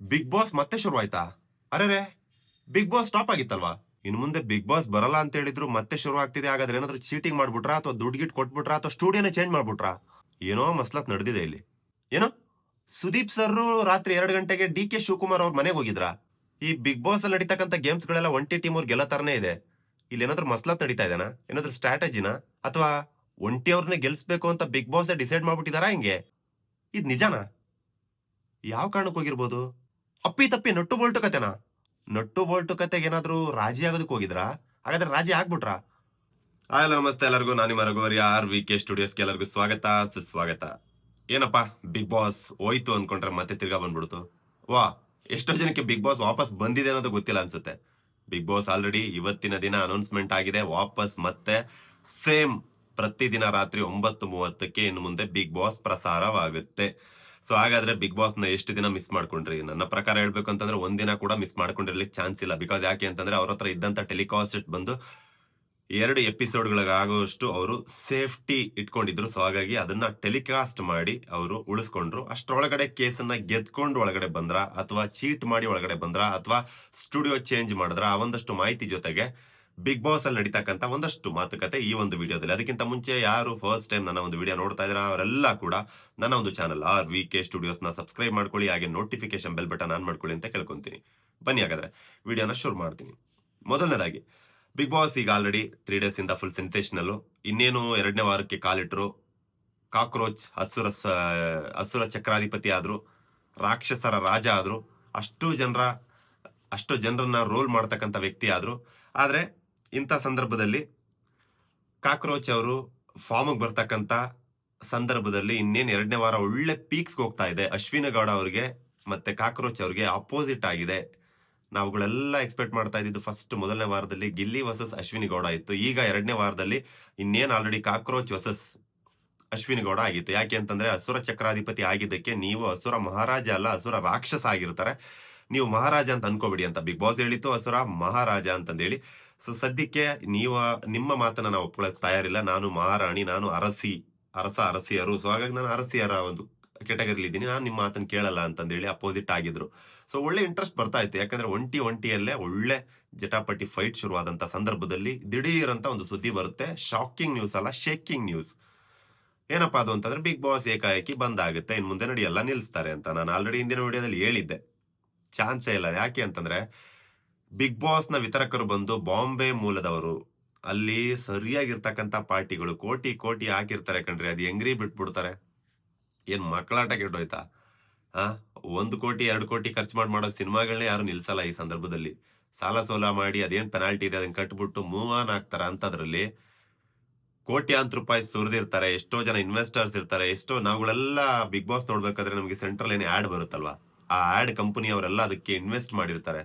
Big boss ಮತ್ತೆ ಶುರು ಆಯ್ತಾ? ಅರೆರೆ! ಬಿಗ್ ಬಾಸ್ ಸ್ಟಾಪ್ ಆಗಿತ್ತಲ್ವಾ? ಇನ್ನು ಮುಂದೆ ಬಿಗ್ ಬಾಸ್ ಬರಲ್ಲ ಅಂತ ಹೇಳಿದ್ರು ಮತ್ತೆ ಶುರು ಆಗ್ತಿದೆ. ಹಾಗಾದ್ರೆ ಏನಾದ್ರು ಚೀಟಿಂಗ್ ಮಾಡ್ಬಿಟ್ರಾ? ಅಥವಾ ದುಡ್ಡು ಗಿಟ್ಟು ಕೊಟ್ಬಿಟ್ರಾ? ಅಥವಾ ಸ್ಟುಡಿಯೋನೇ ಚೇಂಜ್ ಮಾಡ್ಬಿಟ್ರಾ? ಏನೋ ಮಸ್ಲತ್ ನಡೆದಿದೆ ಇಲ್ಲಿ. ಏನು? ಸುದೀಪ್ ಸರ್ರು ರಾತ್ರಿ 2 ಗಂಟೆಗೆ ಡಿ.ಕೆ. ಶಿವಕುಮಾರ್ ಅವ್ರ ಮನೆಗೆ ಹೋಗಿದ್ರಾ? ಈ ಬಿಗ್ ಬಾಸ್ ಅಲ್ಲಿ ನಡೀತಕ್ಕಂತ ಗೇಮ್ಸ್‌ಗಳೆಲ್ಲ ಒಂಟಿ ಟೀಮ್ ಅವ್ರು ಗೆಲ್ಲೋ ತರನೇ ಇದೆ. ಇಲ್ಲೇನಾದ್ರೂ ಮಸ್ಲತ್ ನಡೀತಾ ಇದೆನಾ? ಏನಾದ್ರೂ ಸ್ಟ್ರಾಟಜಿನಾ? ಅಥವಾ ಒಂಟಿಯವ್ರನ್ನೇ ಗೆಲ್ಲಿಸ್ಬೇಕು ಅಂತ ಬಿಗ್ ಬಾಸೇ ಡಿಸೈಡ್ ಮಾಡ್ಬಿಟ್ಟಿದಾರಾ ಹೆಂಗೆ? ಇದ್ ನಿಜಾನಾ? ಯಾವ ಕಾರಣಕ್ಕೆ ಹೋಗಿರ್ಬೋದು? ಅಪ್ಪಿ-ತಪ್ಪಿ ನಟ್ಟು ಬೋಲ್ಟು ಕತೆನಾ? ನಟ್ಟು ಬೋಲ್ಟು ಕತೆಗೇನಾದ್ರೂ ರಾಜಿ ಆಗೋದಕ್ಕೆ ಹೋಗಿದ್ರಾ? ಹಾಗಾದ್ರೆ ರಾಜಿ ಆಗ್ಬಿಟ್ರಾ? ಹಲೋ ನಮಸ್ತೆ ಎಲ್ಲರಿಗೂ. ನಾನು ನಿಮ್ಮ ರಘುವರಿ ಆರ್.ವಿ.ಕೆ. ಸ್ಟುಡಿಯೋಸ್‌ಗೆ ಎಲ್ಲರಿಗೂ ಸ್ವಾಗತ, ಸುಸ್ವಾಗತ. ಏನಪ್ಪಾ ಬಿಗ್ ಬಾಸ್ ಹೋಯ್ತು ಅನ್ಕೊಂಡ್ರೆ ಮತ್ತೆ ತಿರ್ಗಾ ಬಂದ್ಬಿಡ್ತು. ವಾಹ್! ಎಷ್ಟೋ ಜನಕ್ಕೆ ಬಿಗ್ ಬಾಸ್ ವಾಪಸ್ ಬಂದಿದೆ ಅನ್ನೋದು ಗೊತ್ತಿಲ್ಲ ಅನ್ಸುತ್ತೆ. ಬಿಗ್ ಬಾಸ್ ಆಲ್ರೆಡಿ ಇವತ್ತಿನ ದಿನ ಅನೌನ್ಸ್‌ಮೆಂಟ್ ಆಗಿದೆ. ವಾಪಸ್ ಮತ್ತೆ ಸೇಮ್ ಪ್ರತಿದಿನ ರಾತ್ರಿ 9:30ಕ್ಕೆ ಇನ್ನು ಮುಂದೆ ಬಿಗ್ ಬಾಸ್ ಪ್ರಸಾರವಾಗುತ್ತೆ. ಸೊ ಹಾಗಾದ್ರೆ ಬಿಗ್ ಬಾಸ್‌ನ ಎಷ್ಟು ದಿನ ಮಿಸ್ ಮಾಡ್ಕೊಂಡ್ರಿ? ನನ್ನ ಪ್ರಕಾರ ಹೇಳ್ಬೇಕು ಅಂತಂದ್ರೆ ಒಂದಿನ ಕೂಡ ಮಿಸ್ ಮಾಡ್ಕೊಂಡಿರ್ಲಿಕ್ಕೆ ಚಾನ್ಸ್ ಇಲ್ಲ. ಬಿಕಾಸ್ ಯಾಕೆ ಅಂತಂದ್ರೆ ಅವ್ರ ಹತ್ರ ಇದ್ದಂತ ಟೆಲಿಕಾಸ್ಟ್ ಬಂದು 2 ಎಪಿಸೋಡ್‌ಗಳಿಗಾಗುವಷ್ಟು ಅವರು ಸೇಫ್ಟಿ ಇಟ್ಕೊಂಡಿದ್ರು. ಸೊ ಹಾಗಾಗಿ ಅದನ್ನ ಟೆಲಿಕಾಸ್ಟ್ ಮಾಡಿ ಅವರು ಉಳಿಸ್ಕೊಂಡ್ರು. ಅಷ್ಟ್ರೊಳಗಡೆ ಕೇಸನ್ನ ಗೆದ್ಕೊಂಡು ಒಳಗಡೆ ಬಂದ್ರಾ? ಅಥವಾ ಚೀಟ್ ಮಾಡಿ ಒಳಗಡೆ ಬಂದ್ರಾ? ಅಥವಾ ಸ್ಟುಡಿಯೋ ಚೇಂಜ್ ಮಾಡಿದ್ರಾ? ಆ ಒಂದಷ್ಟು ಮಾಹಿತಿ ಜೊತೆಗೆ ಬಿಗ್ ಬಾಸ್ ಅಲ್ಲಿ ನಡೀತಕ್ಕಂತ ಒಂದಷ್ಟು ಮಾತುಕತೆ ಈ ಒಂದು ವಿಡಿಯೋದಲ್ಲಿ. ಅದಕ್ಕಿಂತ ಮುಂಚೆ ಯಾರು ಫಸ್ಟ್ ಟೈಮ್ ನನ್ನ ಒಂದು ವಿಡಿಯೋ ನೋಡ್ತಾ ಇದ್ದೀರಾ ಅವರೆಲ್ಲ ಕೂಡ ನನ್ನ ಒಂದು ಚಾನಲ್ ಆರ್.ವಿ.ಕೆ. ಸ್ಟುಡಿಯೋಸ್‌ನ ಸಬ್ಸ್ಕ್ರೈಬ್ ಮಾಡ್ಕೊಳ್ಳಿ. ಹಾಗೆ ನೋಟಿಫಿಕೇಶನ್ ಬೆಲ್ ಬಟನ್ ಆನ್ ಮಾಡ್ಕೊಳ್ಳಿ ಅಂತ ಕೇಳ್ಕೊಂತೀನಿ. ಬನ್ನಿ ಹಾಗಾದ್ರೆ ವಿಡಿಯೋನ ಶುರು ಮಾಡ್ತೀನಿ. ಮೊದಲನೇದಾಗಿ ಬಿಗ್ ಬಾಸ್ ಈಗ ಆಲ್ರೆಡಿ 3 ಡೇಸ್ ಇಂದ ಫುಲ್ ಸೆನ್ಸೇಷನಲ್ಲು. ಇನ್ನೇನು 2ನೇ ವಾರಕ್ಕೆ ಕಾಲಿಟ್ರು. ಕಾಕ್ರೋಚ್ ಅಸುರ ಚಕ್ರಾಧಿಪತಿ ಆದ್ರು. ರಾಕ್ಷಸರ ರಾಜ ಆದ್ರು. ಅಷ್ಟು ಜನರ ಅಷ್ಟು ಜನರನ್ನ ರೋಲ್ ಮಾಡ್ತಕ್ಕಂಥ ವ್ಯಕ್ತಿ ಆದ್ರು. ಆದ್ರೆ ಇಂಥ ಸಂದರ್ಭದಲ್ಲಿ ಕಾಕ್ರೋಚ್ ಅವರು ಫಾರ್ಮ್‌ಗೆ ಬರ್ತಕ್ಕಂಥ ಸಂದರ್ಭದಲ್ಲಿ ಇನ್ನೇನು 2ನೇ ವಾರ ಒಳ್ಳೆ ಪೀಕ್ಸ್‌ಗೆ ಹೋಗ್ತಾ ಇದೆ. ಅಶ್ವಿನಿ ಗೌಡ ಅವ್ರಿಗೆ ಮತ್ತೆ ಕಾಕ್ರೋಚ್ ಅವ್ರಿಗೆ ಅಪೋಸಿಟ್ ಆಗಿದೆ. ನಾವುಗಳೆಲ್ಲ ಎಕ್ಸ್ಪೆಕ್ಟ್ ಮಾಡ್ತಾ ಇದ್ದಿದ್ದು ಫಸ್ಟ್ ಮೊದಲನೇ ವಾರದಲ್ಲಿ ಗಿಲ್ಲಿ ವರ್ಸಸ್ ಅಶ್ವಿನಿ ಗೌಡ ಇತ್ತು. ಈಗ 2ನೇ ವಾರದಲ್ಲಿ ಇನ್ನೇನು already cockroach versus Ashwini Gowda ಆಗಿತ್ತು. ಯಾಕೆ ಅಂತಂದ್ರೆ ಅಸುರ ಚಕ್ರಾಧಿಪತಿ ಆಗಿದ್ದಕ್ಕೆ ನೀವು ಅಸುರ ಮಹಾರಾಜ ಅಲ್ಲ, ಅಸುರ ರಾಕ್ಷಸ ಆಗಿರ್ತಾರೆ. ನೀವು ಮಹಾರಾಜ ಅಂತ ಅನ್ಕೋಬೇಡಿ ಅಂತ ಬಿಗ್ ಬಾಸ್ ಹೇಳಿತ್ತು. ಅಸುರ ಮಹಾರಾಜ ಅಂತಂದೇಳಿ. ಸೊ ಸದ್ಯಕ್ಕೆ ನಿಮ್ಮ ಮಾತನ್ನ ನಾವು ಒಪ್ಕೊಳ್ಳೋಕೆ ತಯಾರಿಲ್ಲ. ನಾನು ಮಹಾರಾಣಿ, ನಾನು ಅರಸಿ, ಅರಸಿಯರು. ಸೊ ಹಾಗಾಗಿ ನಾನು ಅರಸಿಯರ ಒಂದು ಕ್ಯಾಟಗರಿಲಿ ಇದ್ದೀನಿ. ನಾನು ನಿಮ್ಮ ಮಾತನ್ನ ಕೇಳಲ್ಲ ಅಂತಂದೇಳಿ ಅಪೋಸಿಟ್ ಆಗಿದ್ರು. ಸೊ ಒಳ್ಳೆ ಇಂಟ್ರೆಸ್ಟ್ ಬರ್ತಾ ಇತ್ತು. ಯಾಕಂದ್ರೆ ಒಂಟಿಯಲ್ಲೇ ಒಳ್ಳೆ ಜಟಾಪಟಿ ಫೈಟ್ ಶುರುವಾದಂತ ಸಂದರ್ಭದಲ್ಲಿ ದಿಢೀರ್ ಅಂತ ಒಂದು ಸುದ್ದಿ ಬರುತ್ತೆ. ಶಾಕಿಂಗ್ ನ್ಯೂಸ್ ಅಲ್ಲ, ಶೇಕಿಂಗ್ ನ್ಯೂಸ್. ಏನಪ್ಪಾ ಅದು ಅಂತಂದ್ರೆ ಬಿಗ್ ಬಾಸ್ ಏಕಾಏಕಿ ಬಂದಾಗುತ್ತೆ. ಇನ್ನು ಮುಂದೆ ನಡೆಯಲ್ಲ ನಿಲ್ಲಿಸ್ತಾರೆ ಅಂತ. ನಾನು ಆಲ್ರೆಡಿ ಹಿಂದಿನ ವಿಡಿಯೋದಲ್ಲಿ ಹೇಳಿದ್ದೆ. ಚಾನ್ಸೇ ಇಲ್ಲ. ಯಾಕೆ ಅಂತಂದ್ರೆ ಬಿಗ್ ಬಾಸ್‌ನ ವಿತರಕರು ಬಂದು ಬಾಂಬೆ ಮೂಲದವರು. ಅಲ್ಲಿ ಸರಿಯಾಗಿರ್ತಕ್ಕಂಥ ಪಾರ್ಟಿಗಳು ಕೋಟಿ ಕೋಟಿ ಹಾಕಿರ್ತಾರೆ ಕಣ್ರೀ. ಅದು ಹೆಂಗ್ರಿ ಬಿಟ್ಬಿಡ್ತಾರೆ? ಏನ್ ಮಕ್ಕಳಾಟ ಕೆಟ್ಟೋಯ್ತಾ? ಆ 1 ಕೋಟಿ 2 ಕೋಟಿ ಖರ್ಚು ಮಾಡೋ ಸಿನಿಮಾಗಳನ್ನೇ ಯಾರು ನಿಲ್ಸಲ್ಲ ಈ ಸಂದರ್ಭದಲ್ಲಿ. ಸಾಲ ಸೋಲ ಮಾಡಿ ಅದೇನ್ ಪೆನಾಲ್ಟಿ ಇದೆ ಅದನ್ನ ಕಟ್ಬಿಟ್ಟು ಮೂವ್ ಆನ್ ಆಗ್ತಾರ ಅಂತದ್ರಲ್ಲಿ ಕೋಟ್ಯಾಂತರ ರೂಪಾಯಿ ಸುರಿದಿರ್ತಾರೆ. ಎಷ್ಟೋ ಜನ ಇನ್ವೆಸ್ಟರ್ಸ್ ಇರ್ತಾರೆ. ಎಷ್ಟೋ ನಾವುಗಳೆಲ್ಲ ಬಿಗ್ ಬಾಸ್ ನೋಡ್ಬೇಕಾದ್ರೆ ನಮಗೆ ಸೆಂಟ್ರಲ್ ಏನ್ ಆಡ್ ಬರುತ್ತಲ್ವಾ? ಆ ಆಡ್ ಕಂಪನಿಯವರೆಲ್ಲ ಅದಕ್ಕೆ ಇನ್ವೆಸ್ಟ್ ಮಾಡಿರ್ತಾರೆ.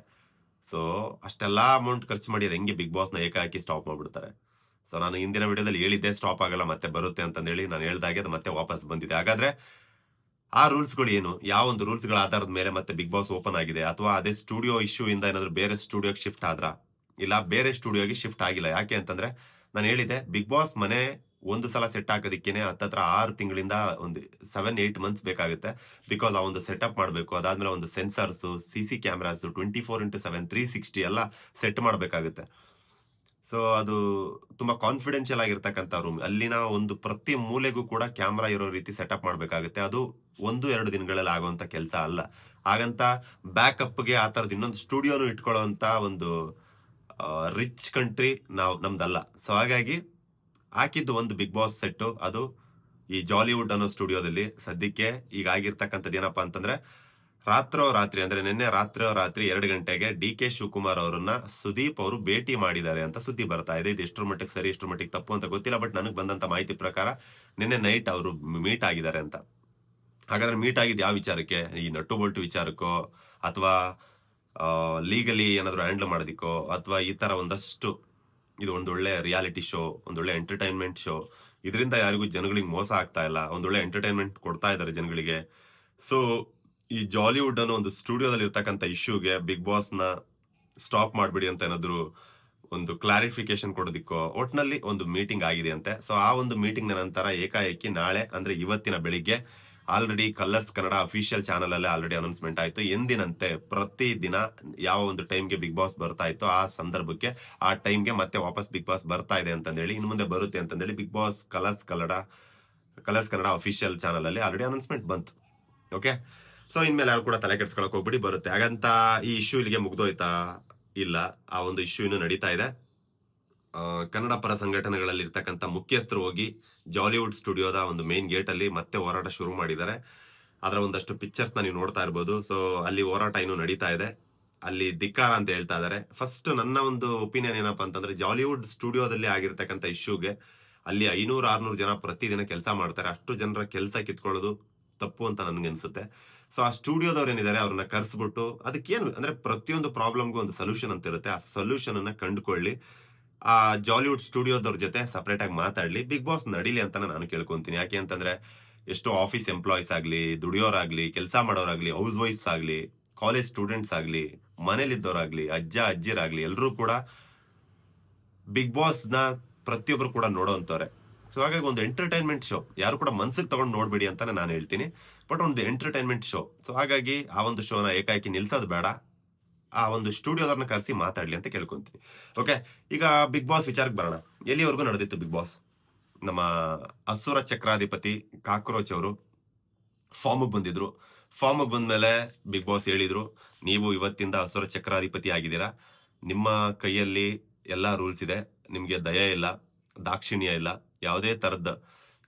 ಸೊ ಅಷ್ಟೆಲ್ಲಾ ಅಮೌಂಟ್ ಖರ್ಚು ಮಾಡಿ ಅದು ಹೆಂಗೆ ಬಿಗ್ ಬಾಸ್‌ನ ಏಕಾಏಕಿ ಸ್ಟಾಪ್ ಮಾಡ್ಬಿಡ್ತಾರೆ. ಸೊ ನಾನು ಹಿಂದಿನ ವಿಡಿಯೋದಲ್ಲಿ ಹೇಳಿದ್ದೆ ಸ್ಟಾಪ್ ಆಗಲ್ಲ ಮತ್ತೆ ಬರುತ್ತೆ ಅಂತಂದೇಳಿ. ನಾನು ಹೇಳ್ದಾಗೆ ಅದು ಮತ್ತೆ ವಾಪಸ್ ಬಂದಿದೆ. ಹಾಗಾದ್ರೆ ಆ ರೂಲ್ಸ್‌ಗಳು ಏನು? ಯಾವೊಂದು ರೂಲ್ಸ್‌ಗಳ ಆಧಾರದ ಮೇಲೆ ಮತ್ತೆ ಬಿಗ್ ಬಾಸ್ ಓಪನ್ ಆಗಿದೆ? ಅಥವಾ ಅದೇ ಸ್ಟುಡಿಯೋ ಇಶ್ಯೂ ಇಂದ ಏನಾದ್ರು ಬೇರೆ ಸ್ಟುಡಿಯೋಗೆ ಶಿಫ್ಟ್ ಆದ್ರಾ? ಇಲ್ಲ ಬೇರೆ ಸ್ಟುಡಿಯೋಗೆ ಶಿಫ್ಟ್ ಆಗಿಲ್ಲ. ಯಾಕೆ ಅಂತಂದ್ರೆ ನಾನು ಹೇಳಿದ್ದೆ ಬಿಗ್ ಬಾಸ್ ಮನೆ ಒಂದು ಸಲ ಸೆಟ್ ಹಾಕೋದಕ್ಕೇನೆ ಹತ್ತತ್ರ 6 ತಿಂಗಳಿಂದ ಒಂದು 7, 8 ಮಂತ್ಸ್ ಬೇಕಾಗುತ್ತೆ. ಬಿಕಾಸ್ ಆ ಒಂದು ಸೆಟಪ್ ಮಾಡ್ಬೇಕು. ಅದಾದ್ಮೇಲೆ ಒಂದು ಸೆನ್ಸಾರ್ಸು, ಸಿಸಿ ಕ್ಯಾಮೆರಾಸು 24/7 360 ಎಲ್ಲ ಸೆಟ್ ಮಾಡ್ಬೇಕಾಗುತ್ತೆ. ಸೊ ಅದು ತುಂಬಾ ಕಾನ್ಫಿಡೆನ್ಷಿಯಲ್ ಆಗಿರ್ತಕ್ಕಂಥ ರೂಮ್. ಅಲ್ಲಿನ ಒಂದು ಪ್ರತಿ ಮೂಲೆಗೂ ಕೂಡ ಕ್ಯಾಮೆರಾ ಇರೋ ರೀತಿ ಸೆಟಪ್ ಮಾಡ್ಬೇಕಾಗುತ್ತೆ. ಅದು 1, 2 ದಿನಗಳಲ್ಲಿ ಆಗುವಂತ ಕೆಲಸ ಅಲ್ಲ. ಹಾಗಂತ ಬ್ಯಾಕಪ್‌ಗೆ ಆ ತರದ್ ಇನ್ನೊಂದು ಸ್ಟುಡಿಯೋನು ಇಟ್ಕೊಳ್ಳುವಂತ ಒಂದು ರಿಚ್ ಕಂಟ್ರಿ ನಮ್ದಲ್ಲ. ಸೊ ಹಾಗಾಗಿ ಹಾಕಿದ್ದು ಒಂದು ಬಿಗ್ ಬಾಸ್ ಸೆಟ್ಟು. ಅದು ಈ ಜಾಲಿವುಡ್ ಅನ್ನೋ ಸ್ಟುಡಿಯೋದಲ್ಲಿ. ಸದ್ಯಕ್ಕೆ ಈಗ ಆಗಿರ್ತಕ್ಕಂಥದ್ದು ಏನಪ್ಪಾ ಅಂತಂದ್ರೆ ರಾತ್ರೋರಾತ್ರಿ ಅಂದ್ರೆ ನಿನ್ನೆ ರಾತ್ರೋರಾತ್ರಿ 2 ಗಂಟೆಗೆ ಡಿ.ಕೆ. ಶಿವಕುಮಾರ್ ಅವರನ್ನ ಸುದೀಪ್ ಅವರು ಭೇಟಿ ಮಾಡಿದ್ದಾರೆ ಅಂತ ಸುದ್ದಿ ಬರ್ತಾ ಇದೆ. ಇದು ಎಷ್ಟರ ಮಟ್ಟಿಗೆ ಸರಿ, ಎಷ್ಟರ ಮಟ್ಟಿಗೆ ತಪ್ಪು ಅಂತ ಗೊತ್ತಿಲ್ಲ. ಬಟ್ ನನಗೆ ಬಂದಂತ ಮಾಹಿತಿ ಪ್ರಕಾರ ನಿನ್ನೆ ನೈಟ್ ಅವರು ಮೀಟ್ ಆಗಿದ್ದಾರೆ ಅಂತ. ಹಾಗಾದ್ರೆ ಮೀಟ್ ಆಗಿದ್ದು ಯಾವ ವಿಚಾರಕ್ಕೆ? ಈ ನಟ್ಟು ಬೋಲ್ಟು ವಿಚಾರಕ್ಕೋ ಅಥವಾ ಲೀಗಲಿ ಏನಾದ್ರು ಹ್ಯಾಂಡಲ್ ಮಾಡೋದಿಕ್ಕೋ ಅಥವಾ ಈ ತರ ಒಂದಷ್ಟು ಇದು ಒಂದೊಳ್ಳೆ ರಿಯಾಲಿಟಿ ಶೋ, ಒಂದೊಳ್ಳೆ ಎಂಟರ್‌ಟೈನ್‌ಮೆಂಟ್ ಶೋ. ಇದರಿಂದ ಯಾರಿಗೂ ಜನಗಳಿಗೆ ಮೋಸ ಆಗ್ತಾ ಇಲ್ಲ. ಒಂದೊಳ್ಳೆ ಎಂಟರ್‌ಟೈನ್‌ಮೆಂಟ್ ಕೊಡ್ತಾ ಇದ್ದಾರೆ ಜನಗಳಿಗೆ. ಸೊ ಈ ಜಾಲಿವುಡ್ ಅನ್ನೋ ಒಂದು ಸ್ಟುಡಿಯೋದಲ್ಲಿ ಇರ್ತಕ್ಕಂಥ ಇಶ್ಯೂಗೆ ಬಿಗ್ ಬಾಸ್‌ನ ಸ್ಟಾಪ್ ಮಾಡ್ಬಿಡಿ ಅಂತ ಏನಾದ್ರು ಒಂದು ಕ್ಲಾರಿಫಿಕೇಶನ್ ಕೊಡೋದಿಕ್ಕೋ ಒಟ್ನಲ್ಲಿ ಒಂದು ಮೀಟಿಂಗ್ ಆಗಿದೆಯಂತೆ. ಸೊ ಆ ಒಂದು ಮೀಟಿಂಗ್‌ನ ನಂತರ ಏಕಾಏಕಿ ನಾಳೆ ಅಂದ್ರೆ ಇವತ್ತಿನ ಬೆಳಿಗ್ಗೆ already colours Kannada official channel ಅಲ್ಲೇ ಆಲ್ರೆಡಿ ಅನೌನ್ಸ್ಮೆಂಟ್ ಆಯ್ತು. ಎಂದಿನಂತೆ ಪ್ರತಿ ದಿನ ಯಾವ ಒಂದು ಟೈಮ್ಗೆ ಬಿಗ್ ಬಾಸ್ ಬರ್ತಾ ಇತ್ತು ಆ ಸಂದರ್ಭಕ್ಕೆ ಆ ಟೈಮ್ಗೆ ಮತ್ತೆ ವಾಪಸ್ ಬಿಗ್ ಬಾಸ್ ಬರ್ತಾ ಇದೆ ಅಂತಂದೇಳಿ, ಇನ್ನು ಮುಂದೆ ಬರುತ್ತೆ ಅಂತಂದೇಳಿ Bigg Boss Colors Kannada official channel ಅಲ್ಲಿ ಆಲ್ರೆಡಿ ಅನೌನ್ಸ್ಮೆಂಟ್ ಬಂತು. ಓಕೆ, ಸೊ ಇನ್ಮೇಲೆ ಯಾರು ಕೂಡ ತಲೆ ಕೆಡ್ಸ್ಕೊಳಕ್ ಹೋಗ್ಬಿಡಿ. ಬರುತ್ತೆ ಹಾಗಂತ ಈ ಇಶ್ಯೂ ಇಲ್ಲಿಗೆ ಮುಗ್ದೋಯ್ತಾ? ಇಲ್ಲ, ಆ ಒಂದು ಇಶ್ಯೂ ಇನ್ನು ನಡೀತಾ ಇದೆ. ಕನ್ನಡ ಪರ ಸಂಘಟನೆಗಳಲ್ಲಿ ಇರ್ತಕ್ಕಂಥ ಮುಖ್ಯಸ್ಥರು ಹೋಗಿ ಜಾಲಿವುಡ್ ಸ್ಟುಡಿಯೋದ ಒಂದು ಮೇನ್ ಗೇಟ್ ಅಲ್ಲಿ ಮತ್ತೆ ಹೋರಾಟ ಶುರು ಮಾಡಿದ್ದಾರೆ. ಅದರ ಒಂದಷ್ಟು ಪಿಕ್ಚರ್ಸ್ ನೀವು ನೋಡ್ತಾ ಇರ್ಬೋದು. ಸೊ ಅಲ್ಲಿ ಹೋರಾಟ ಇನ್ನು ನಡೀತಾ ಇದೆ, ಅಲ್ಲಿ ಧಿಕ್ಕಾರ ಅಂತ ಹೇಳ್ತಾ ಇದ್ದಾರೆ. ಫಸ್ಟ್ ನನ್ನ ಒಂದು ಒಪಿನಿಯನ್ ಏನಪ್ಪಾ ಅಂತಂದ್ರೆ, ಜಾಲಿವುಡ್ ಸ್ಟುಡಿಯೋದಲ್ಲಿ ಆಗಿರ್ತಕ್ಕಂಥ ಇಶ್ಯೂಗೆ ಅಲ್ಲಿ 500-600 ಜನ ಪ್ರತಿದಿನ ಕೆಲಸ ಮಾಡ್ತಾರೆ. ಅಷ್ಟು ಜನರ ಕೆಲಸ ಕಿತ್ಕೊಳ್ಳೋದು ತಪ್ಪು ಅಂತ ನನ್ಗೆ ಸೊ ಆ ಸ್ಟುಡಿಯೋದವ್ರು ಏನಿದ್ದಾರೆ ಅವ್ರನ್ನ ಕರ್ಸ್ಬಿಟ್ಟು, ಅದಕ್ಕೇನು ಅಂದ್ರೆ ಪ್ರತಿಯೊಂದು ಪ್ರಾಬ್ಲಮ್ಗೂ ಒಂದು ಸೊಲ್ಯೂಷನ್ ಅಂತ ಇರುತ್ತೆ, ಆ ಸೊಲ್ಯೂಷನ್ ಅನ್ನ ಕಂಡುಕೊಳ್ಳಿ. ಆ ಜಾಲಿವುಡ್ ಸ್ಟುಡಿಯೋದವ್ರ ಜೊತೆ ಸಪರೇಟ್ ಆಗಿ ಮಾತಾಡ್ಲಿ, ಬಿಗ್ ಬಾಸ್ ನಡೀಲಿ ಅಂತ ನಾನು ಕೇಳ್ಕೊಂತೀನಿ. ಯಾಕೆ ಅಂತಂದ್ರೆ, ಎಷ್ಟೋ ಆಫೀಸ್ ಎಂಪ್ಲಾಯೀಸ್ ಆಗ್ಲಿ, ದುಡಿಯೋರಾಗ್ಲಿ, ಕೆಲಸ ಮಾಡೋರಾಗ್ಲಿ, ಹೌಸ್ ವೈಫ್ಸ್ ಆಗ್ಲಿ, ಕಾಲೇಜ್ ಸ್ಟೂಡೆಂಟ್ಸ್ ಆಗ್ಲಿ, ಮನೇಲಿದ್ದವರಾಗ್ಲಿ, ಅಜ್ಜ ಅಜ್ಜಿರಾಗ್ಲಿ, ಎಲ್ಲರೂ ಕೂಡ ಬಿಗ್ ಬಾಸ್ ನ ಪ್ರತಿಯೊಬ್ರು ಕೂಡ ನೋಡೋಂತವ್ರೆ. ಸೊ ಹಾಗಾಗಿ ಒಂದು ಎಂಟರ್ಟೈನ್ಮೆಂಟ್ ಶೋ, ಯಾರು ಕೂಡ ಮನ್ಸಿಗೆ ತಗೊಂಡು ನೋಡ್ಬೇಡಿ ಅಂತಾನೆ ನಾನು ಹೇಳ್ತೀನಿ. ಬಟ್ ಒಂದು ಎಂಟರ್ಟೈನ್ಮೆಂಟ್ ಶೋ. ಸೊ ಹಾಗಾಗಿ ಆ ಒಂದು ಶೋನ ಏಕಾಏಕಿ ನಿಲ್ಸೋದು ಬೇಡ, ಆ ಒಂದು ಸ್ಟುಡಿಯೋದವ್ರನ್ನ ಕರೆಸಿ ಮಾತಾಡ್ಲಿ ಅಂತ ಕೇಳ್ಕೊಂತೀನಿ. ಓಕೆ, ಈಗ ಬಿಗ್ ಬಾಸ್ ವಿಚಾರಕ್ಕೆ ಬರೋಣ. ಎಲ್ಲಿವರೆಗೂ ನಡೆದಿತ್ತು ಬಿಗ್ ಬಾಸ್? ನಮ್ಮ ಅಸುರ ಚಕ್ರಾಧಿಪತಿ ಕಾಕ್ರೋಚ್ ಅವರು ಫಾರ್ಮ್ಗೆ ಬಂದಿದ್ರು. ಫಾರ್ಮ್ಗೆ ಬಂದ್ಮೇಲೆ ಬಿಗ್ ಬಾಸ್ ಹೇಳಿದ್ರು, ನೀವು ಇವತ್ತಿಂದ ಅಸುರ ಚಕ್ರಾಧಿಪತಿ ಆಗಿದ್ದೀರಾ, ನಿಮ್ಮ ಕೈಯಲ್ಲಿ ಎಲ್ಲಾ ರೂಲ್ಸ್ ಇದೆ, ನಿಮ್ಗೆ ದಯೆ ಇಲ್ಲ, ದಾಕ್ಷಿಣ್ಯ ಇಲ್ಲ, ಯಾವುದೇ ತರದ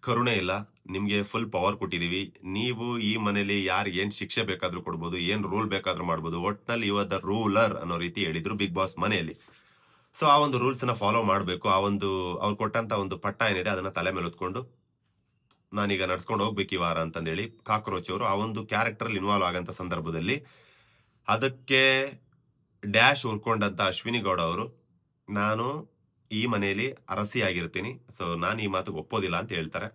ಕರುಣೆ ಇಲ್ಲ, ನಿಮ್ಗೆ ಫುಲ್ ಪವರ್ ಕೊಟ್ಟಿದೀವಿ. ನೀವು ಈ ಮನೇಲಿ ಯಾರು ಏನ್ ಶಿಕ್ಷೆ ಬೇಕಾದ್ರೂ ಕೊಡ್ಬೋದು, ಏನ್ ರೂಲ್ ಬೇಕಾದ್ರೂ ಮಾಡ್ಬೋದು, ಒಟ್ನಲ್ಲಿ ಯು ಆರ್ ದ ರೂಲರ್ ಅನ್ನೋ ರೀತಿ ಹೇಳಿದ್ರು ಬಿಗ್ ಬಾಸ್ ಮನೆಯಲ್ಲಿ. ಸೊ ಆ ಒಂದು ರೂಲ್ಸ್ ನ ಫಾಲೋ ಮಾಡ್ಬೇಕು. ಆ ಒಂದು ಅವ್ರು ಕೊಟ್ಟಂತ ಒಂದು ಪಟ್ಟ ಏನಿದೆ ಅದನ್ನ ತಲೆ ಮೇಲೆ ಹೊತ್ಕೊಂಡು ನಾನೀಗ ನಡ್ಸ್ಕೊಂಡು ಹೋಗ್ಬೇಕು ಈ ವಾರ ಅಂತಂದೇಳಿ ಕಾಕ್ರೋಚ್ ಅವರು ಆ ಒಂದು ಕ್ಯಾರೆಕ್ಟರ್ ಅಲ್ಲಿ ಇನ್ವಾಲ್ವ್ ಆಗಂತ ಸಂದರ್ಭದಲ್ಲಿ ಅದಕ್ಕೆ ಡ್ಯಾಶ್ ಉರ್ಕೊಂಡಂತ ಅಶ್ವಿನಿ ಗೌಡ ಅವರು, ನಾನು ಈ ಮನೆಯಲ್ಲಿ ಅರಸಿ ಆಗಿರ್ತೀನಿ, ಸೊ ನಾನು ಈ ಮಾತಿಗೆ ಒಪ್ಪೋದಿಲ್ಲ ಅಂತ ಹೇಳ್ತಾರೆ.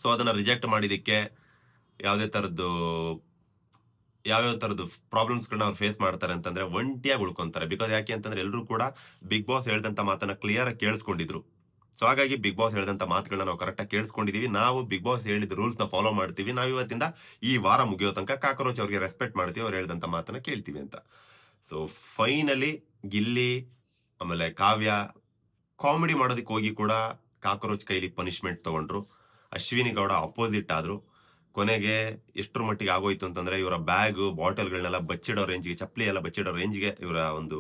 ಸೊ ಅದನ್ನ ರಿಜೆಕ್ಟ್ ಮಾಡಿದಕ್ಕೆ ಯಾವ್ಯಾವ ತರದ್ದು ಪ್ರಾಬ್ಲಮ್ಸ್ಗಳನ್ನ ಅವ್ರು ಫೇಸ್ ಮಾಡ್ತಾರೆ ಅಂತಂದ್ರೆ, ಒಂಟಿಯಾಗಿ ಉಳ್ಕೊಂತಾರೆ. ಬಿಕಾಸ್ ಯಾಕೆ ಅಂತಂದ್ರೆ ಎಲ್ಲರೂ ಕೂಡ ಬಿಗ್ ಬಾಸ್ ಹೇಳ್ದಂತ ಮಾತನ್ನ ಕ್ಲಿಯರ್ ಆಗಿ ಕೇಳಿಸ್ಕೊಂಡಿದ್ರು. ಸೊ ಹಾಗಾಗಿ ಬಿಗ್ ಬಾಸ್ ಹೇಳಿದಂತ ಮಾತುಗಳನ್ನ ನಾವು ಕರೆಕ್ಟ್ ಆಗಿ ಕೇಳಿಸ್ಕೊಂಡಿದೀವಿ, ನಾವು ಬಿಗ್ ಬಾಸ್ ಹೇಳಿದ ರೂಲ್ಸ್ ನ ಫಾಲೋ ಮಾಡ್ತೀವಿ, ನಾವು ಇವತ್ತಿಂದ ಈ ವಾರ ಮುಗಿಯೋ ತನಕ ಕಾಕ್ರೋಚ್ ಅವ್ರಿಗೆ ರೆಸ್ಪೆಕ್ಟ್ ಮಾಡ್ತೀವಿ, ಅವ್ರು ಹೇಳಿದಂತ ಮಾತನ್ನ ಕೇಳ್ತೀವಿ ಅಂತ. ಸೊ ಫೈನಲಿ ಗಿಲ್ಲಿ ಆಮೇಲೆ ಕಾವ್ಯ ಕಾಮಿಡಿ ಮಾಡೋದಕ್ಕೆ ಹೋಗಿ ಕೂಡ ಕಾಕ್ರೋಚ್ ಕೈಲಿ ಪನಿಷ್ಮೆಂಟ್ ತಗೊಂಡ್ರು. ಅಶ್ವಿನಿ ಗೌಡ ಅಪೋಸಿಟ್ ಆದ್ರು. ಕೊನೆಗೆ ಎಷ್ಟರ ಮಟ್ಟಿಗೆ ಆಗೋಯ್ತು ಅಂತಂದ್ರೆ, ಇವರ ಬ್ಯಾಗ್ ಬಾಟಲ್ಗಳನ್ನೆಲ್ಲ ಬಚ್ಚಿಡೋ ರೇಂಜ್ಗೆ, ಚಪ್ಪಲಿ ಎಲ್ಲ ಬಚ್ಚಿಡೋ ರೇಂಜ್ಗೆ ಇವರ ಒಂದು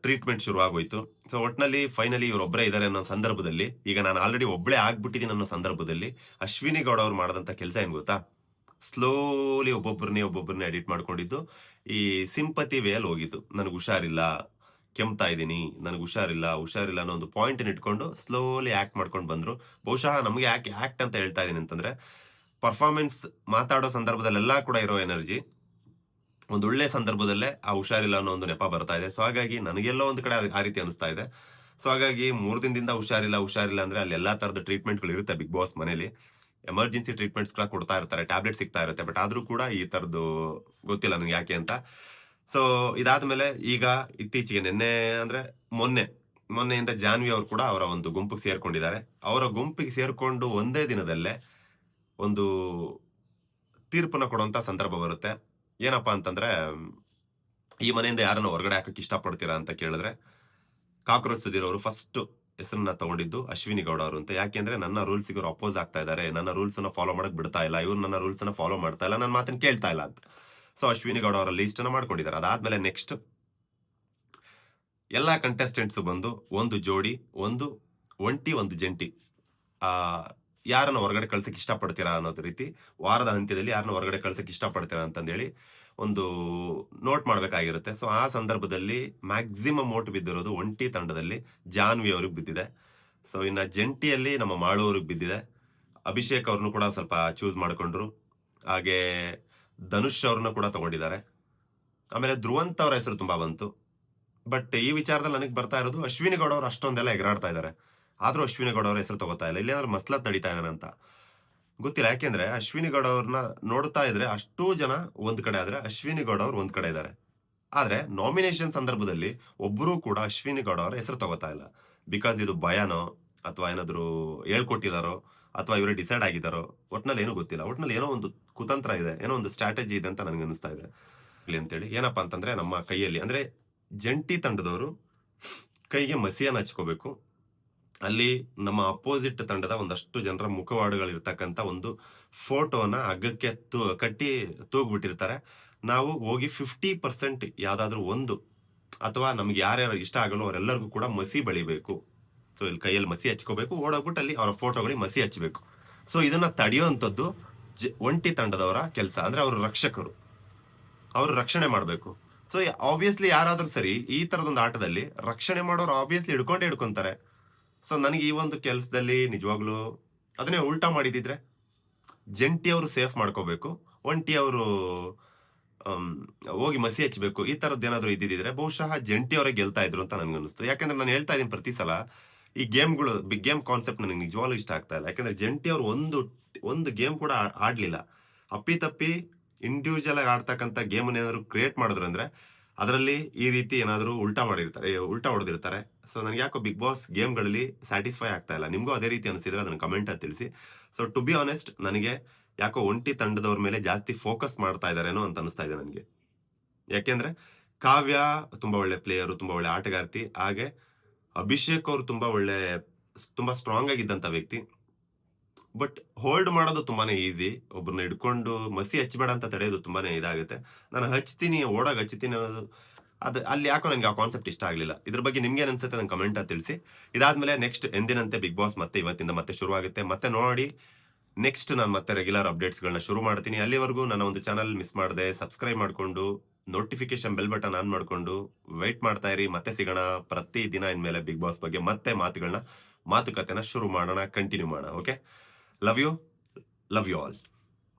ಟ್ರೀಟ್ಮೆಂಟ್ ಶುರು ಆಗೋಯ್ತು. ಸೊ ಒಟ್ನಲ್ಲಿ ಫೈನಲಿ ಇವರೊಬ್ಬರೇ ಇದ್ದಾರೆ ಅನ್ನೋ ಸಂದರ್ಭದಲ್ಲಿ, ಈಗ ನಾನು ಆಲ್ರೆಡಿ ಒಬ್ಬಳೇ ಆಗ್ಬಿಟ್ಟಿದ್ದೀನಿ ಅನ್ನೋ ಸಂದರ್ಭದಲ್ಲಿ ಅಶ್ವಿನಿ ಗೌಡ ಅವ್ರು ಮಾಡಿದಂತ ಕೆಲಸ ಏನ್ ಗೊತ್ತಾ? ಸ್ಲೋಲಿ ಒಬ್ಬೊಬ್ಬರನ್ನೇ ಎಡಿಟ್ ಮಾಡ್ಕೊಂಡಿದ್ದು ಈ ಸಿಂಪತಿ ವೇಲ್ ಹೋಗಿದ್ದು. ನನಗೆ ಹುಷಾರಿಲ್ಲ, ಕೆಮ್ತಾ ಇದ್ದೀನಿ, ನನಗೆ ಹುಷಾರಿಲ್ಲ ಅನ್ನೋ ಒಂದು ಪಾಯಿಂಟ್ ಇಟ್ಕೊಂಡು ಸ್ಲೋಲಿ ಆಕ್ಟ್ ಮಾಡ್ಕೊಂಡು ಬಂದ್ರು. ಬಹುಶಃ ನಮಗೆ ಯಾಕೆ ಆಕ್ಟ್ ಅಂತ ಹೇಳ್ತಾ ಇದೀನಿ ಅಂತಂದ್ರೆ, ಪರ್ಫಾರ್ಮೆನ್ಸ್ ಮಾತಾಡೋ ಸಂದರ್ಭದಲ್ಲೆಲ್ಲ ಕೂಡ ಇರೋ ಎನರ್ಜಿ ಒಂದು ಒಳ್ಳೆ ಸಂದರ್ಭದಲ್ಲೇ ಆ ಹುಷಾರಿಲ್ಲ ಅನ್ನೋ ಒಂದು ನೆಪ ಬರ್ತಾ ಇದೆ. ಸೊ ಹಾಗಾಗಿ ನನಗೆಲ್ಲೋ ಒಂದು ಕಡೆ ಆ ರೀತಿ ಅನಿಸ್ತಾ ಇದೆ. ಸೊ ಹಾಗಾಗಿ 3 ದಿನದಿಂದ ಹುಷಾರಿಲ್ಲ ಅಂದ್ರೆ ಅಲ್ಲಿ ಎಲ್ಲಾ ತರದ ಟ್ರೀಟ್ಮೆಂಟ್ಗಳು ಇರುತ್ತೆ ಬಿಗ್ ಬಾಸ್ ಮನೇಲಿ. ಎಮರ್ಜೆನ್ಸಿ ಟ್ರೀಟ್ಮೆಂಟ್ಸ್ ಕೊಡ್ತಾ ಇರ್ತಾರೆ, ಟ್ಯಾಬ್ಲೆಟ್ ಸಿಗ್ತಾ ಇರುತ್ತೆ. ಬಟ್ ಆದ್ರೂ ಕೂಡ ಈ ತರದ್ದು ಗೊತ್ತಿಲ್ಲ ನನಗೆ ಯಾಕೆ ಅಂತ. ಸೊ ಇದಾದ್ಮೇಲೆ ಈಗ ಇತ್ತೀಚೆಗೆ ಮೊನ್ನೆಯಿಂದ ಜಾನ್ವಿ ಅವರು ಕೂಡ ಅವರ ಒಂದು ಗುಂಪಿಗೆ ಸೇರ್ಕೊಂಡಿದ್ದಾರೆ. ಅವರ ಗುಂಪಿಗೆ ಸೇರ್ಕೊಂಡು ಒಂದೇ ದಿನದಲ್ಲೇ ಒಂದು ತೀರ್ಪನ್ನ ಕೊಡುವಂತ ಸಂದರ್ಭ ಬರುತ್ತೆ. ಏನಪ್ಪಾ ಅಂತಂದ್ರೆ, ಈ ಮನೆಯಿಂದ ಯಾರನ್ನ ಹೊರಗಡೆ ಹಾಕಕ್ಕೆ ಇಷ್ಟಪಡ್ತೀರಾ ಅಂತ ಕೇಳಿದ್ರೆ, ಕಾಕ್ರೋಚ್ ಸುಧೀರ್ ಅವರು ಫಸ್ಟ್ ಹೆಸರನ್ನ ತಗೊಂಡಿದ್ದು ಅಶ್ವಿನಿ ಗೌಡ ಅವರು ಅಂತ. ಯಾಕೆಂದ್ರೆ ನನ್ನ ರೂಲ್ಸ್ ಇವರು ಅಪೋಸ್ ಆಗ್ತಾ ಇದ್ದಾರೆ, ನನ್ನ ರೂಲ್ಸ್ ಅನ್ನ ಫಾಲೋ ಮಾಡಕ್ ಬಿಡ್ತಾ ಇಲ್ಲ, ಇವ್ರು ನನ್ನ ರೂಲ್ಸ್ ಅನ್ನ ಫಾಲೋ ಮಾಡ್ತಾ ಇಲ್ಲ, ನನ್ನ ಮಾತನ್ನ ಕೇಳ್ತಾ ಇಲ್ಲ ಅಂತ. ಸೊ ಅಶ್ವಿನಿ ಗೌಡ ಅವರ ಲಿಸ್ಟ್ ಅನ್ನ ಮಾಡ್ಕೊಂಡಿದ್ದಾರೆ. ಅದಾದ್ಮೇಲೆ ನೆಕ್ಸ್ಟ್ ಎಲ್ಲಾ ಕಂಟೆಸ್ಟೆಂಟ್ಸ್ ಬಂದು ಒಂದು ಜೋಡಿ, ಒಂದು ಒಂಟಿ, ಒಂದು ಜಂಟಿ, ಆ ಯಾರನ್ನ ಹೊರಗಡೆ ಕಳ್ಸಕ್ ಇಷ್ಟಪಡ್ತೀರಾ ಅನ್ನೋದ್ ರೀತಿ ವಾರದ ಅಂತ್ಯದಲ್ಲಿ ಯಾರನ್ನ ಹೊರಗಡೆ ಕಳ್ಸಕ್ ಇಷ್ಟಪಡ್ತೀರಾ ಅಂತಂದೇಳಿ ಒಂದು ನೋಟ್ ಮಾಡ್ಬೇಕಾಗಿರುತ್ತೆ. ಸೊ ಆ ಸಂದರ್ಭದಲ್ಲಿ ಮ್ಯಾಕ್ಸಿಮಮ್ ಓಟ್ ಬಿದ್ದಿರೋದು ಒಂಟಿ ತಂಡದಲ್ಲಿ ಜಾನ್ವಿ ಅವ್ರಿಗೆ ಬಿದ್ದಿದೆ. ಸೊ ಇನ್ನ ಜಂಟಿಯಲ್ಲಿ ನಮ್ಮ ಮಾಳು ಅವ್ರಿಗೆ ಬಿದ್ದಿದೆ. ಅಭಿಷೇಕ್ ಅವ್ರನ್ನು ಕೂಡ ಸ್ವಲ್ಪ ಚೂಸ್ ಮಾಡ್ಕೊಂಡ್ರು. ಹಾಗೆ ಧನುಷ್ ಅವ್ರನ್ನ ಕೂಡ ತಗೊಂಡಿದ್ದಾರೆ. ಆಮೇಲೆ ಧ್ರುವಂತ್ ಅವರ ಹೆಸರು ತುಂಬಾ ಬಂತು. ಬಟ್ ಈ ವಿಚಾರದಲ್ಲಿ ನನಗೆ ಬರ್ತಾ ಇರೋದು, ಅಶ್ವಿನಿ ಗೌಡ ಅವರು ಅಷ್ಟೊಂದೆಲ್ಲ ಎಗರಾಡ್ತಾ ಇದ್ದಾರೆ, ಆದ್ರೂ ಅಶ್ವಿನಿ ಗೌಡ ಅವ್ರ ಹೆಸರು ತಗೋತಾ ಇಲ್ಲ. ಇಲ್ಲೇನಾದ್ರು ಮಸ್ಲತ್ ನಡೀತಾ ಇದಾರೆ ಅಂತ ಗೊತ್ತಿಲ್ಲ. ಯಾಕೆಂದ್ರೆ ಅಶ್ವಿನಿ ಗೌಡ ಅವ್ರನ್ನ ನೋಡ್ತಾ ಇದ್ರೆ ಅಷ್ಟೂ ಜನ ಒಂದ್ ಕಡೆ ಆದ್ರೆ ಅಶ್ವಿನಿ ಗೌಡ ಅವ್ರು ಒಂದ್ ಕಡೆ ಇದ್ದಾರೆ. ಆದ್ರೆ ನಾಮಿನೇಷನ್ ಸಂದರ್ಭದಲ್ಲಿ ಒಬ್ಬರು ಕೂಡ ಅಶ್ವಿನಿ ಗೌಡ ಅವರ ಹೆಸರು ತಗೋತಾ ಇಲ್ಲ. ಬಿಕಾಸ್ ಇದು ಭಯನೋ ಅಥವಾ ಏನಾದ್ರು ಹೇಳ್ಕೊಟ್ಟಿದಾರೋ ಅಥವಾ ಇವರೇ ಡಿಸೈಡ್ ಆಗಿದ್ದಾರೋ ಒಟ್ನಲ್ಲಿ ಏನೂ ಗೊತ್ತಿಲ್ಲ. ಒಟ್ನಲ್ಲಿ ಏನೋ ಒಂದು ಕುತಂತ್ರ ಇದೆ, ಏನೋ ಒಂದು ಸ್ಟ್ರಾಟಜಿ ಇದೆ ಅಂತ ನನಗೆ ಅನಿಸ್ತಾ ಇದೆ ಇಲ್ಲಿ ಅಂತೇಳಿ. ಏನಪ್ಪಾ ಅಂತಂದ್ರೆ ನಮ್ಮ ಕೈಯಲ್ಲಿ ಅಂದ್ರೆ ಜಂಟಿ ತಂಡದವರು ಕೈಗೆ ಮಸಿಯನ್ನ ಹಚ್ಕೋಬೇಕು. ಅಲ್ಲಿ ನಮ್ಮ ಅಪೋಸಿಟ್ ತಂಡದ ಒಂದಷ್ಟು ಜನರ ಮುಖವಾಡಗಳಿರ್ತಕ್ಕಂಥ ಒಂದು ಫೋಟೋನ ಹಗ್ಗಕ್ಕೆ ಕಟ್ಟಿ ತೂಗ್ಬಿಟ್ಟಿರ್ತಾರೆ. ನಾವು ಹೋಗಿ 50% ಯಾವ್ದಾದ್ರು ಒಂದು ಅಥವಾ ನಮ್ಗೆ ಯಾರ್ಯಾರು ಇಷ್ಟ ಆಗಲ್ಲೋ ಅವರೆಲ್ಲರಿಗೂ ಕೂಡ ಮಸಿ ಬಳಿಬೇಕು. ಸೊ ಇಲ್ಲಿ ಕೈಯಲ್ಲಿ ಮಸಿ ಹಚ್ಕೋಬೇಕು. ಓಡೋಗ್ಬಿಟ್ಟು ಅಲ್ಲಿ ಅವರ ಫೋಟೋಗಳಿಗೆ ಮಸಿ ಹಚ್ಚಬೇಕು. ಸೊ ಇದನ್ನ ತಡೆಯುವಂಥದ್ದು ಒಂಟಿ ತಂಡದವರ ಕೆಲಸ. ಅಂದ್ರೆ ಅವರು ರಕ್ಷಕರು. ಅವರು ರಕ್ಷಣೆ ಮಾಡಬೇಕು. ಸೊ ಆಬ್ವಿಯಸ್ಲಿ ಯಾರಾದ್ರೂ ಸರಿ ಈ ತರದೊಂದು ಆಟದಲ್ಲಿ ರಕ್ಷಣೆ ಮಾಡೋರು ಆಬ್ವಿಯಸ್ಲಿ ಹಿಡ್ಕೊಂತಾರೆ. ಸೊ ನನಗೆ ಈ ಒಂದು ಕೆಲಸದಲ್ಲಿ ನಿಜವಾಗ್ಲೂ ಅದನ್ನೇ ಉಲ್ಟಾ ಮಾಡಿದಿದ್ರೆ ಜಂಟಿಯವರು ಸೇಫ್ ಮಾಡ್ಕೋಬೇಕು, ಒಂಟಿಯವರು ಹೋಗಿ ಮಸಿ ಹಚ್ಚಬೇಕು. ಈ ತರದ್ದೇನಾದ್ರು ಇದ್ದಿದ್ರೆ ಬಹುಶಃ ಜಂಟಿಯವರೇ ಗೆಲ್ತಾ ಇದ್ರು ಅಂತ ನನ್ಗನ್ನಿಸ್ತು. ಯಾಕಂದ್ರೆ ನಾನು ಹೇಳ್ತಾ ಇದೀನಿ ಪ್ರತಿ ಸಲ ಈ ಗೇಮ್ಗಳು ಬಿಗ್ ಗೇಮ್ ಕಾನ್ಸೆಪ್ಟ್ ನನಗೆ ನಿಜವಾಗ್ಲೂ ಇಷ್ಟ ಆಗ್ತಾ ಇಲ್ಲ. ಯಾಕಂದ್ರೆ ಜಂಟಿಯವರು ಒಂದು ಗೇಮ್ ಕೂಡ ಆಡ್ಲಿಲ್ಲ. ಅಪ್ಪಿತಪ್ಪಿ ಇಂಡಿವಿಜುವಲ್ ಆಗಿ ಆಡ್ತಕ್ಕಂಥ ಗೇಮ್ ಏನಾದ್ರು ಕ್ರಿಯೇಟ್ ಮಾಡಿದ್ರು ಅಂದ್ರೆ ಅದರಲ್ಲಿ ಈ ರೀತಿ ಏನಾದ್ರು ಉಲ್ಟಾ ಹೊಡೆದಿರ್ತಾರೆ. ಸೊ ನನಗೆ ಯಾಕೋ ಬಿಗ್ ಬಾಸ್ ಗೇಮ್ಗಳಲ್ಲಿ ಸ್ಯಾಟಿಸ್ಫೈ ಆಗ್ತಾ ಇಲ್ಲ. ನಿಮ್ಗೂ ಅದೇ ರೀತಿ ಅನಿಸಿದ್ರೆ ಅದನ್ನ ಕಮೆಂಟ್ ಅಲ್ಲಿ ತಿಳಿಸಿ. ಸೊ ಟು ಬಿ ಆನೆಸ್ಟ್ ನನಗೆ ಯಾಕೋ ಒಂಟಿ ತಂಡದವ್ರ ಮೇಲೆ ಜಾಸ್ತಿ ಫೋಕಸ್ ಮಾಡ್ತಾ ಇದಾರೇನೋ ಅಂತ ಅನಿಸ್ತಾ ಇದೆ ನನಗೆ. ಯಾಕೆಂದ್ರೆ ಕಾವ್ಯ ತುಂಬಾ ಒಳ್ಳೆ ಪ್ಲೇಯರು, ತುಂಬಾ ಒಳ್ಳೆ ಆಟಗಾರ್ತಿ. ಹಾಗೆ ಅಭಿಷೇಕ್ ಅವರು ತುಂಬಾ ಸ್ಟ್ರಾಂಗ್ ಆಗಿದ್ದಂತ ವ್ಯಕ್ತಿ. ಬಟ್ ಹೋಲ್ಡ್ ಮಾಡೋದು ತುಂಬಾನೇ ಈಸಿ. ಒಬ್ಬರನ್ನ ಹಿಡ್ಕೊಂಡು ಮಸಿ ಹಚ್ಚಬೇಡ ಅಂತ ತಡೆಯೋದು ತುಂಬಾನೇ ಇದಾಗುತ್ತೆ. ನಾನು ಹಚ್ತೀನಿ ಅನ್ನೋದು ಅಲ್ಲಿ ಯಾಕೋ ನಂಗೆ ಆ ಕಾನ್ಸೆಪ್ಟ್ ಇಷ್ಟ ಆಗ್ಲಿಲ್ಲ. ಇದ್ರ ಬಗ್ಗೆ ನಿಮ್ಗೆ ಏನ್ ಅನ್ಸುತ್ತೆ ನಂಗೆ ಕಮೆಂಟ್ ಅಲ್ಲಿ ತಿಳಿಸಿ. ಇದಾದ್ಮೇಲೆ ನೆಕ್ಸ್ಟ್ ಎಂದಿನಂತೆ ಬಿಗ್ ಬಾಸ್ ಮತ್ತೆ ಇವತ್ತಿಂದ ಮತ್ತೆ ಶುರುವಾಗುತ್ತೆ. ಮತ್ತೆ ನೋಡಿ ನೆಕ್ಸ್ಟ್ ನಾನು ಮತ್ತೆ ರೆಗ್ಯುಲರ್ ಅಪ್ಡೇಟ್ಸ್ಗಳನ್ನ ಶುರು ಮಾಡ್ತೀನಿ. ಅಲ್ಲಿವರೆಗೂ ನನ್ನ ಒಂದು ಚಾನಲ್ ಮಿಸ್ ಮಾಡದೆ ಸಬ್ಸ್ಕ್ರೈಬ್ ಮಾಡ್ಕೊಂಡು ನೋಟಿಫಿಕೇಶನ್ ಬೆಲ್ ಬಟನ್ ಆನ್ ಮಾಡ್ಕೊಂಡು ವೆಯ್ಟ್ ಮಾಡ್ತಾ ಇರಿ. ಮತ್ತೆ ಸಿಗೋಣ ಪ್ರತಿ ದಿನ ಇನ್ಮೇಲೆ ಬಿಗ್ ಬಾಸ್ ಬಗ್ಗೆ ಮತ್ತೆ ಮಾತುಕತೆನ ಶುರು ಮಾಡೋಣ, ಕಂಟಿನ್ಯೂ ಮಾಡೋಣ. Okay, love you all.